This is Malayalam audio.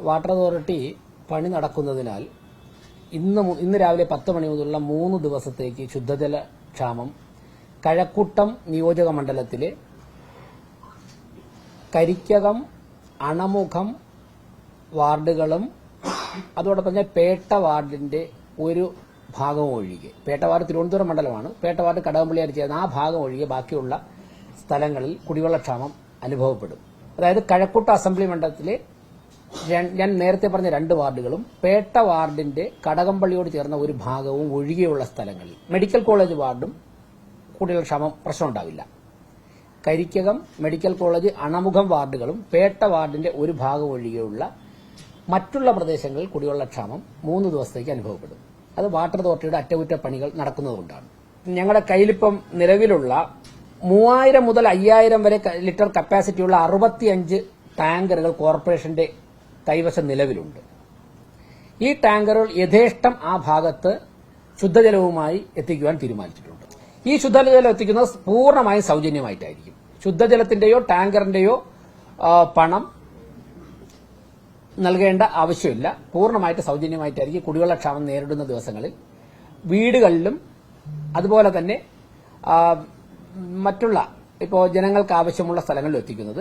വാട്ടർ അതോറിറ്റി പണി നടക്കുന്നതിനാൽ ഇന്ന് രാവിലെ 10 മണി മുതലുള്ള 3 ദിവസത്തേക്ക് ശുദ്ധജല ക്ഷാമം കഴക്കൂട്ടം നിയോജക മണ്ഡലത്തിലെ കരിക്കകം, അണമുഖം വാർഡുകളും അതോടൊപ്പം തന്നെ പേട്ട വാർഡിന്റെ ഒരു ഭാഗം ഒഴികെ, പേട്ട വാർഡ് തിരുവനന്തപുരം മണ്ഡലമാണ്, പേട്ട വാർഡ് കടകംപള്ളിയാർ ചേർന്ന ആ ഭാഗം ഒഴികെ ബാക്കിയുള്ള സ്ഥലങ്ങളിൽ കുടിവെള്ളക്ഷാമം അനുഭവപ്പെടും. അതായത് കഴക്കൂട്ട അസംബ്ലി മണ്ഡലത്തിലെ ഞാൻ നേരത്തെ പറഞ്ഞ 2 വാർഡുകളും പേട്ട വാർഡിന്റെ കടകംപള്ളിയോട് ചേർന്ന ഒരു ഭാഗവും ഒഴികെയുള്ള സ്ഥലങ്ങളിൽ മെഡിക്കൽ കോളേജ് വാർഡും കുടിവെള്ളക്ഷാമം പ്രശ്നമുണ്ടാവില്ല. കരിക്കകം, മെഡിക്കൽ കോളേജ്, അണമുഖം വാർഡുകളും പേട്ട വാർഡിന്റെ ഒരു ഭാഗം ഒഴികെയുള്ള മറ്റുള്ള പ്രദേശങ്ങളിൽ കുടിവെള്ളക്ഷാമം 3 ദിവസത്തേക്ക് അനുഭവപ്പെടും. അത് വാട്ടർ അതോറിറ്റിയുടെ അറ്റകുറ്റപ്പണികൾ നടക്കുന്നതുകൊണ്ടാണ്. ഞങ്ങളുടെ കയ്യിലിപ്പം നിലവിലുള്ള 3000 മുതൽ 5000 വരെ ലിറ്റർ കപ്പാസിറ്റിയുള്ള 65 ടാങ്കറുകൾ കോർപ്പറേഷന്റെ കൈവശം നിലവിലുണ്ട്. ഈ ടാങ്കറുകൾ യഥേഷ്ടം ആ ഭാഗത്ത് ശുദ്ധജലവുമായി എത്തിക്കുവാൻ തീരുമാനിച്ചിട്ടുണ്ട്. ഈ ശുദ്ധജലം എത്തിക്കുന്നത് പൂർണ്ണമായും സൌജന്യമായിട്ടായിരിക്കും. ശുദ്ധജലത്തിന്റെയോ ടാങ്കറിന്റെയോ പണം നൽകേണ്ട ആവശ്യമില്ല. പൂർണ്ണമായിട്ട് സൌജന്യമായിട്ടായിരിക്കും കുടിവെള്ളക്ഷാമം നേരിടുന്ന ദിവസങ്ങളിൽ വീടുകളിലും അതുപോലെ തന്നെ മറ്റുള്ള ഇപ്പോൾ ജനങ്ങൾക്ക് ആവശ്യമുള്ള സ്ഥലങ്ങളിലും എത്തിക്കുന്നത്.